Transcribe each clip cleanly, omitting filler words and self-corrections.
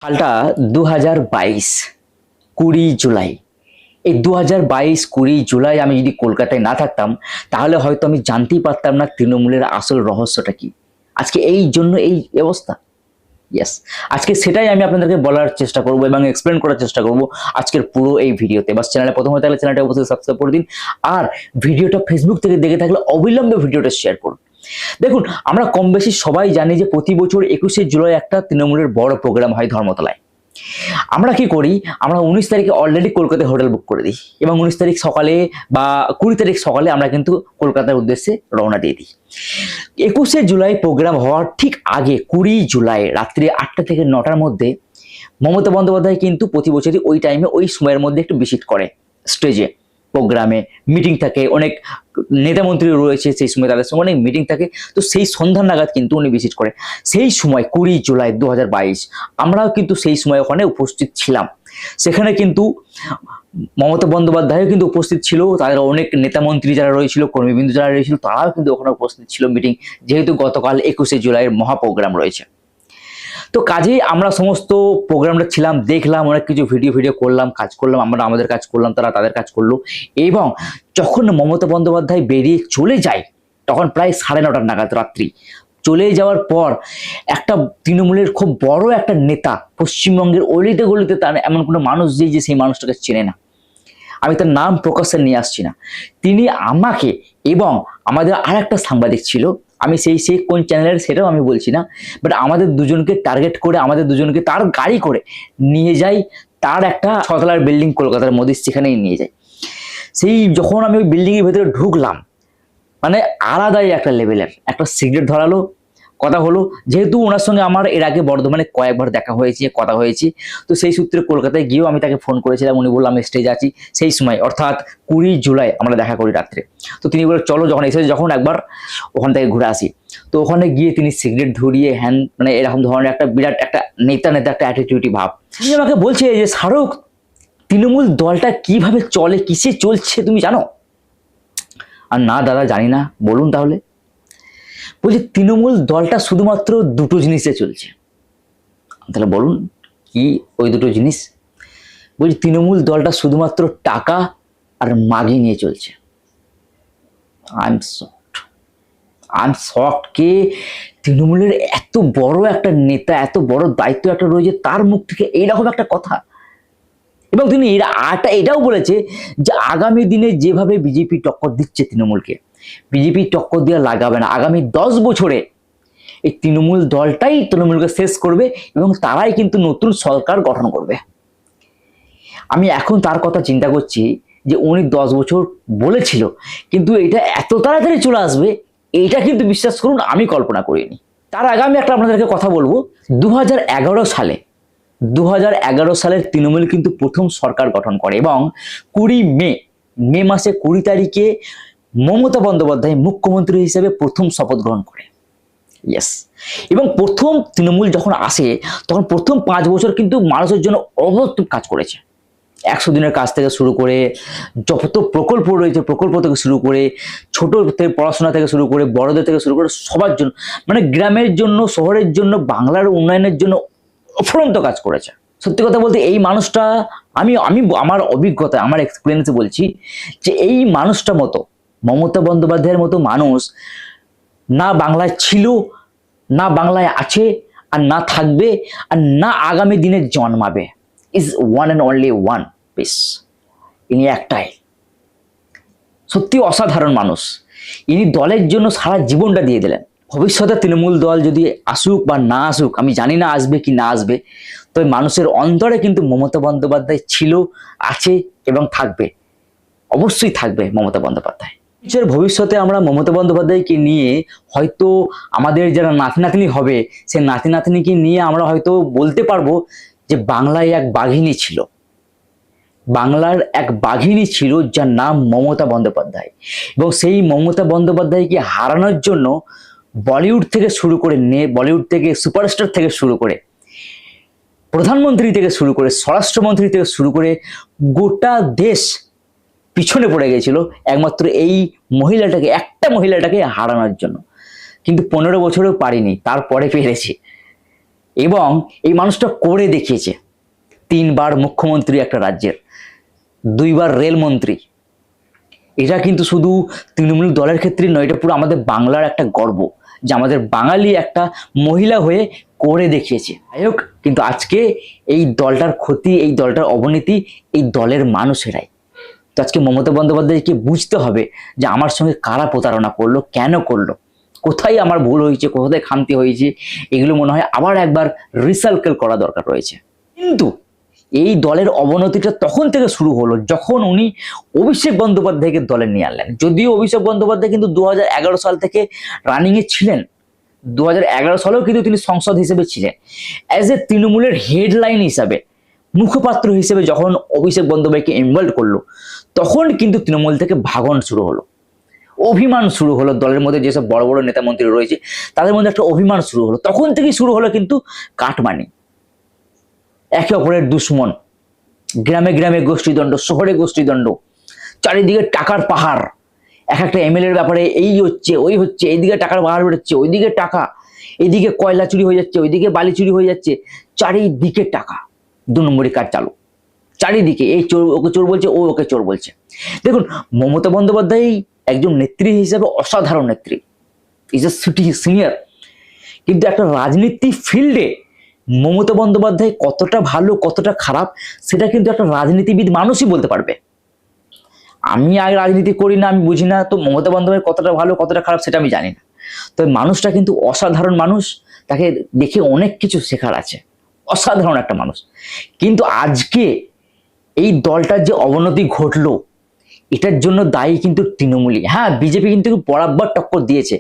সালটা 2022 20 জুলাই। এই 2022 20 জুলাই আমি যদি কলকাতায় না থাকতাম তাহলে হয়তো আমি জানতেই পারতাম না তৃণমূলের আসল রহস্যটা কি। আজকে এই জন্য এই অবস্থা। ইয়েস, আজকে সেটাই আমি আপনাদেরকে বলার চেষ্টা করব এবং এক্সপ্লেন করার চেষ্টা করব আজকের পুরো এই ভিডিওতে। বাস চ্যানেলে প্রথম হয়ে থাকলে চ্যানেলটা অবশ্যই সাবস্ক্রাইব করে দিন, আর ভিডিওটা ফেসবুক থেকে দেখে থাকলে অবিলম্বে ভিডিওটা শেয়ার করুন। দেখুন, আমরা কম বেশি সবাই জানি যে প্রতি বছর 21 জুলাই একটা তৃণমূলের বড় প্রোগ্রাম হয় ধর্মতলায়। আমরা কি করি, আমরা 19 তারিখে অলরেডি কলকাতায় হোটেল বুক করে দিই এবং 19 তারিখ সকালে বা 20 তারিখ সকালে আমরা কিন্তু কলকাতার উদ্দেশ্যে রওনা দিয়ে দিই। 21 জুলাই প্রোগ্রাম হওয়ার ঠিক আগে 20 জুলাই রাত্রি 8টা থেকে 9টার মধ্যে মমতা বন্দ্যোপাধ্যায় কিন্তু প্রতি বছরই ওই টাইমে ওই সময়ের মধ্যে একটু ভিজিট করে স্টেজে, প্রোগ্রামে মিটিং থাকে, অনেক নেতা মন্ত্রী রয়েছে সেই সময়, তাদের সঙ্গে অনেক মিটিং থাকে। তো সেই সন্ধ্যা নাগাদ কিন্তু উনি ভিজিট করে। সেই সময় 20 জুলাই 2022 আমরাও কিন্তু সেই সময় ওখানে উপস্থিত ছিলাম। সেখানে কিন্তু মমতা বন্দ্যোপাধ্যায়ও কিন্তু উপস্থিত ছিল, তাদের অনেক নেতা মন্ত্রী যারা রয়েছিল, কর্মীবৃন্দ যারা রয়েছিল, তারাও কিন্তু ওখানে উপস্থিত ছিল মিটিং, যেহেতু গতকাল 21 জুলাইয়ের মহা প্রোগ্রাম রয়েছে। তো কাজেই আমরা সমস্ত প্রোগ্রামটা ছিলাম, দেখলাম, অনেক কিছু ভিডিও করলাম, কাজ করলাম, আমরা আমাদের কাজ করলাম, তারা তাদের কাজ করলো। এবং যখন মমতা বন্দ্যোপাধ্যায় বেরিয়ে চলে যায় তখন প্রায় 9:30 নাগাদ রাত্রি। চলে যাওয়ার পর একটা তৃণমূলের খুব বড় একটা নেতা, পশ্চিমবঙ্গের অলিতে গলিতে তার এমন কোনো মানুষ যে সেই মানুষটাকে চেনে না, আমি তার নাম প্রকাশ্যে নিয়ে আসছি না, তিনি আমাকে এবং আমাদের আর একটা সাংবাদিক ছিল, আমি সেই কোন চ্যানেলের সেটাও আমি বলছি না, বাট আমাদের দুজনকে টার্গেট করে আমাদের দুজনকে তার গাড়ি করে নিয়ে যাই তার একটা 6 তলার বিল্ডিং কলকাতার মধ্যে, সেখানেই নিয়ে যায়। সেই যখন আমি ওই বিল্ডিংয়ের ভেতরে ঢুকলাম, মানে আলাদাই একটা লেভেলের একটা সিগারেট ধরালো, কথা হলো। যেহেতু ওনার সঙ্গে আমার এর আগে বর্ধমানে কয়েকবার দেখা হয়েছে, কথা হয়েছে, তো সেই সূত্রে কলকাতায় গিয়েও আমি তাকে ফোন করেছিলাম। উনি বললাম আমি স্টেজ আছি। সেই সময় অর্থাৎ 20 জুলাই আমরা দেখা করি রাত্রে। তো তিনি বলে চলো, যখন এসে যখন একবার ওখান থেকে ঘুরে আসি। তো ওখানে গিয়ে তিনি সিগারেট ধরিয়ে মানে এরকম ধরনের একটা বিরাট একটা নেতা একটা অ্যাটিটিউডি ভাব। তিনি আমাকে বলছে যে শাহরুখ, তৃণমূল দলটা কিভাবে চলে, কিসে চলছে তুমি জানো? আর না দাদা জানি না, বলুন তাহলে। বলছি তৃণমূল দলটা শুধুমাত্র দুটো জিনিসে চলছে। তাহলে বলুন কি ওই দুটো জিনিস? বলছি তৃণমূল দলটা শুধুমাত্র টাকা আর মাগি নিয়ে চলছে। আই এম শকড কে তৃণমূলের এত বড় একটা নেতা, এত বড় দায়িত্ব একটা রয়েছে, তার মুখ থেকে এইরকম একটা কথা। এবং তিনি এটাও বলেছে যে আগামী দিনে যেভাবে বিজেপি টক্কর দিচ্ছে তৃণমূলকে, বিজেপি টক্কর দিয়ে লাগাবে না। আগামী 10 বছরে এই তৃণমূল দলটাই তৃণমূলকে শেষ করবে এবং তারাই কিন্তু নতুন সরকার গঠন করবে। আমি এখন তার কথা চিন্তা করছি যে উনি 10 বছর বলেছিল, কিন্তু এটা এত তাড়াতাড়ি চলে আসবে এইটা কিন্তু বিশ্বাস করুন আমি কল্পনা করিনি। তার আগে আমি একটা আপনাদেরকে কথা বলবো। 2011 সালের তৃণমূল কিন্তু প্রথম সরকার গঠন করে এবং 20 মে মাসে 20 তারিখে মমতা বন্দ্যোপাধ্যায় মুখ্যমন্ত্রী হিসেবে প্রথম শপথ গ্রহণ করে। ইয়েস, এবং প্রথম তৃণমূল যখন আসে তখন প্রথম 5 বছর কিন্তু মানুষের জন্য অভূতপূর্ব কাজ করেছে। 100 দিনের কাজ থেকে শুরু করে যত প্রকল্প রয়েছে প্রকল্প থেকে শুরু করে, ছোট থেকে পড়াশোনা থেকে শুরু করে, বড়দের থেকে শুরু করে সবার জন্য, মানে গ্রামের জন্য, শহরের জন্য, বাংলার উন্নয়নের জন্য অফুরন্ত কাজ করেছে। সত্যি কথা বলতে এই মানুষটা আমি আমার অভিজ্ঞতা, আমার এক্সপিরিয়েন্সে বলছি যে এই মানুষটা মতো, মমতা বন্দ্যোপাধ্যায়ের মতো মানুষ না বাংলায় ছিল, না বাংলায় আছে, আর না থাকবে, আর না আগামী দিনে জন্মাবে। Is one and only one piece. ইনি একটাই, সত্যি অসাধারণ মানুষ। ইনি দলের জন্য সারা জীবনটা দিয়ে দিলেন। ভবিষ্যতে তৃণমূল দল যদি আসুক বা না আসুক, আমি জানি না আসবে কি না আসবে, তবে মানুষের অন্তরে কিন্তু মমতা বন্দ্যোপাধ্যায় ছিল, আছে এবং থাকবে, অবশ্যই থাকবে মমতা বন্দ্যোপাধ্যায়। ভবিষ্যতে আমরা মমতা বন্দ্যোপাধ্যায়কে নিয়ে হয়তো আমাদের যারা নাতি নাতনি হবে, সে নাতি নাতনিকে নিয়ে আমরা হয়তো বলতে পারবো যে বাংলায় এক বাঘিনী ছিল, বাংলার এক বাঘিনী ছিল যার নাম মমতা বন্দ্যোপাধ্যায়। এবং সেই মমতা বন্দ্যোপাধ্যায়কে হারানোর জন্য বলিউড থেকে শুরু করে, বলিউড থেকে সুপারস্টার থেকে শুরু করে, প্রধানমন্ত্রী থেকে শুরু করে, স্বরাষ্ট্রমন্ত্রী থেকে শুরু করে গোটা দেশ পিছনে পড়ে গেছিল একমাত্র এই মহিলাটাকে, একটা মহিলাটাকে হারানোর জন্য। কিন্তু 15 বছরেও পারিনি, তারপরে পেরেছি। এবং এই মানুষটা করে দেখিয়েছে। 3বার মুখ্যমন্ত্রী একটা রাজ্যের, 2বার রেলমন্ত্রী। এটা কিন্তু শুধু তৃণমূল দলের ক্ষেত্রে নয়, এটা পুরো আমাদের বাংলার একটা গর্ব যে আমাদের বাঙালি একটা মহিলা হয়ে করে দেখিয়েছে। যাই হোক, কিন্তু আজকে এই দলটার ক্ষতি, এই দলটার অবনতি এই দলের মানুষেরাই। তো আজকে মমতা বন্দ্যোপাধ্যায়কে বুঝতে হবে যে আমার সঙ্গে কারা প্রতারণা করলো, কেন করলো, কোথায় আমার ভুল হয়েছে, কোথায় খামতি হয়েছে, এগুলো মনে হয় আবার একবার রিসার্কেল করা দরকার রয়েছে। কিন্তু এই দলের অবনতিটা তখন থেকে শুরু হলো যখন উনি অভিষেক বন্দ্যোপাধ্যায়কে দলে নিয়ে আনলেন। যদিও অভিষেক বন্দ্যোপাধ্যায় কিন্তু 2011 সাল থেকে রানিংয়ে ছিলেন, 2011 সালেও কিন্তু তিনি সংসদ হিসেবে ছিলেন, অ্যাজ এ তৃণমূলের হেডলাইন হিসাবে, মুখপাত্র হিসেবে যখন অভিষেক বন্দ্যোপাধ্যায়কে ইনভলভ করলো, তখন কিন্তু তৃণমূল থেকে ভাগন শুরু হলো, অভিমান শুরু হলো। দলের মধ্যে যেসব বড় বড় নেতা মন্ত্রী রয়েছে তাদের মধ্যে একটা অভিমান শুরু হলো। তখন থেকেই শুরু হলো কিন্তু কাটমানি, একে অপরের দুশ্মন, গ্রামে গ্রামে গোষ্ঠীদ্বন্দ্ব, শহরে গোষ্ঠীদ্বন্দ্ব, চারিদিকে টাকার পাহাড়। এক একটা এমএলএর ব্যাপারে এই হচ্ছে, ওই হচ্ছে, এইদিকে টাকার পাহাড় বেরোচ্ছে, ওইদিকে টাকা, এইদিকে কয়লা চুরি হয়ে যাচ্ছে, ওইদিকে বালি চুরি হয়ে যাচ্ছে, চারিদিকে টাকা, 2 নম্বরই কাজ চালু চারিদিকে। এই চোর ওকে চোর বলছে, ও ওকে চোর বলছে। দেখুন, মমতা বন্দ্যোপাধ্যায় একজন নেত্রী হিসেবে অসাধারণ নেত্রী, ইজ এ সিনিয়র, কিন্তু একটা রাজনীতি ফিল্ডে মমতা বন্দ্যোপাধ্যায় কতটা ভালো কতটা খারাপ সেটা কিন্তু একটা রাজনীতিবিদ মানুষই বলতে পারবে। আমি আগে রাজনীতি করি না, আমি বুঝি না, তো মমতা বন্দ্যোপাধ্যায় কতটা ভালো কতটা খারাপ সেটা আমি জানি না। তো মানুষটা কিন্তু অসাধারণ মানুষ, তাকে দেখে অনেক কিছু শেখার আছে, অসাধারণ একটা মানুষ। কিন্তু আজকে এই দলটার যে অবনতি ঘটলো এটার জন্য দায়ী কিন্তু তৃণমূলই। হ্যাঁ, বিজেপি কিন্তু বরাবর টক্কর দিয়েছে,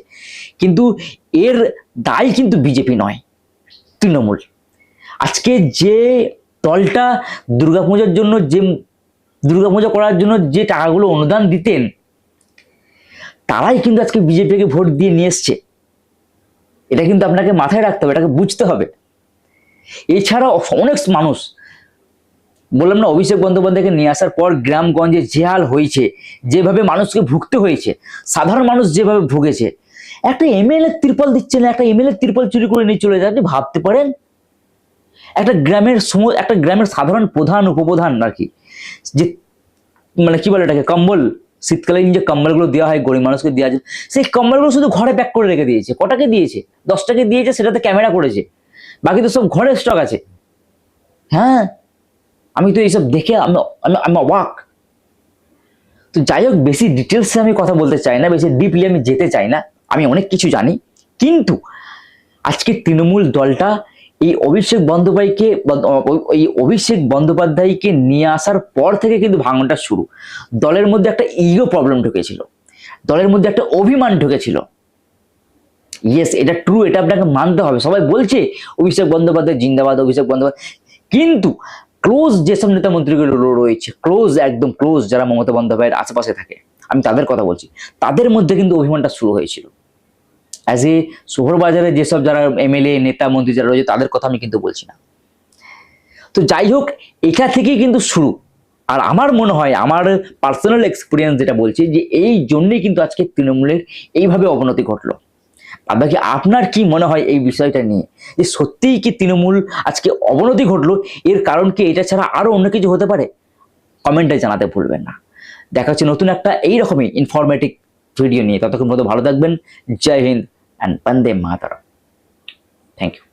কিন্তু এর দায়ী কিন্তু বিজেপি নয়, তৃণমূল। আজকে যে দলটা দুর্গাপূজার জন্য, যে দুর্গাপূজা করার জন্য যে টাকাগুলো অনুদান দিতেন, তারাই কিন্তু আজকে বিজেপিকে ভোট দিয়ে নিয়ে এসছে। এটা কিন্তু আপনাকে মাথায় রাখতে হবে, এটাকে বুঝতে হবে। এছাড়া অনেক মানুষ, বললাম না, অভিষেক বন্দ্যোপাধ্যায়কে নিয়ে আসার পর গ্রামগঞ্জে যে হাল হয়েছে, যেভাবে মানুষকে ভুগতে হয়েছে, সাধারণ মানুষ যেভাবে ভুগেছে, একটা এমএলএ ত্রিপল দিচ্ছে না, একটা এমএলএ ত্রিপল চুরি করে নিয়ে চলে যায়। আপনি ভাবতে পারেন, একটা গ্রামের সাধারণ প্রধান উপপ্রধান আর কি, যে মানে কি বলে এটাকে, কম্বল, শীতকালীন যে কম্বলগুলো দেওয়া হয় গরিব মানুষকে দেওয়া যায়, সেই কম্বলগুলো শুধু ঘরে প্যাক করে রেখে দিয়েছে। কটাকে দিয়েছে? 10টাকে দিয়েছে, সেটাতে ক্যামেরা করেছে, বাকি তো সব ঘরে স্টক আছে। হ্যাঁ, আমি তো এইসব দেখে আমি অবাক। তো যাই হোক, বেশি ডিটেলসে আমি কথা বলতে চাই না, বেশি ডিপলি আমি যেতে চাই না, আমি অনেক কিছু জানি। কিন্তু আজকে তৃণমূল দলটা এই অভিষেক বন্দ্যোপাধ্যায়কে নিয়ে আসার পর থেকে কিন্তু ভাঙনটা শুরু। দলের মধ্যে একটা ইগো প্রবলেম ঢুকেছিল, দলের মধ্যে একটা অভিমান ঢুকেছিল। ইয়েস, এটা ট্রু, এটা আপনাকে মানতে হবে। সবাই বলছে অভিষেক বন্দ্যোপাধ্যায় জিন্দাবাদ, অভিষেক বন্দ্যোপাধ্যায়, কিন্তু ক্লোজ যেসব নেতা মন্ত্রীগুলো রয়েছে, ক্লোজ, একদম ক্লোজ, যারা মমতা বন্দ্যোপাধ্যায়ের আশেপাশে থাকে, আমি তাদের কথা বলছি, তাদের মধ্যে কিন্তু অভিমানটা শুরু হয়েছিল। অ্যাজ এ শহর বাজারে যেসব যারা এমএলএ নেতা মন্ত্রী যারা রয়েছে তাদের কথা আমি কিন্তু বলছি না। তো যাই হোক, এটা থেকেই কিন্তু শুরু। আর আমার মনে হয়, আমার পার্সোনাল এক্সপিরিয়েন্স যেটা বলছে, যে এই জন্যই কিন্তু আজকে তৃণমূলের এইভাবে অবনতি ঘটলো। আপনাকে, আপনার কি মনে হয় এই বিষয়টা নিয়ে, যে সত্যিই কি তৃণমূল আজকে অবনতি ঘটলো? এর কারণ কি এটা ছাড়া আরো অন্য কিছু হতে পারে? কমেন্টে জানাতে ভুলবেন না। দেখা হচ্ছে নতুন একটা এইরকমই ইনফরমেটিভ ভিডিও নিয়ে। ততক্ষণ পর্যন্ত ভালো থাকবেন। জয় হিন্দ অ্যান্ড বন্দে মাতরম। Thank you.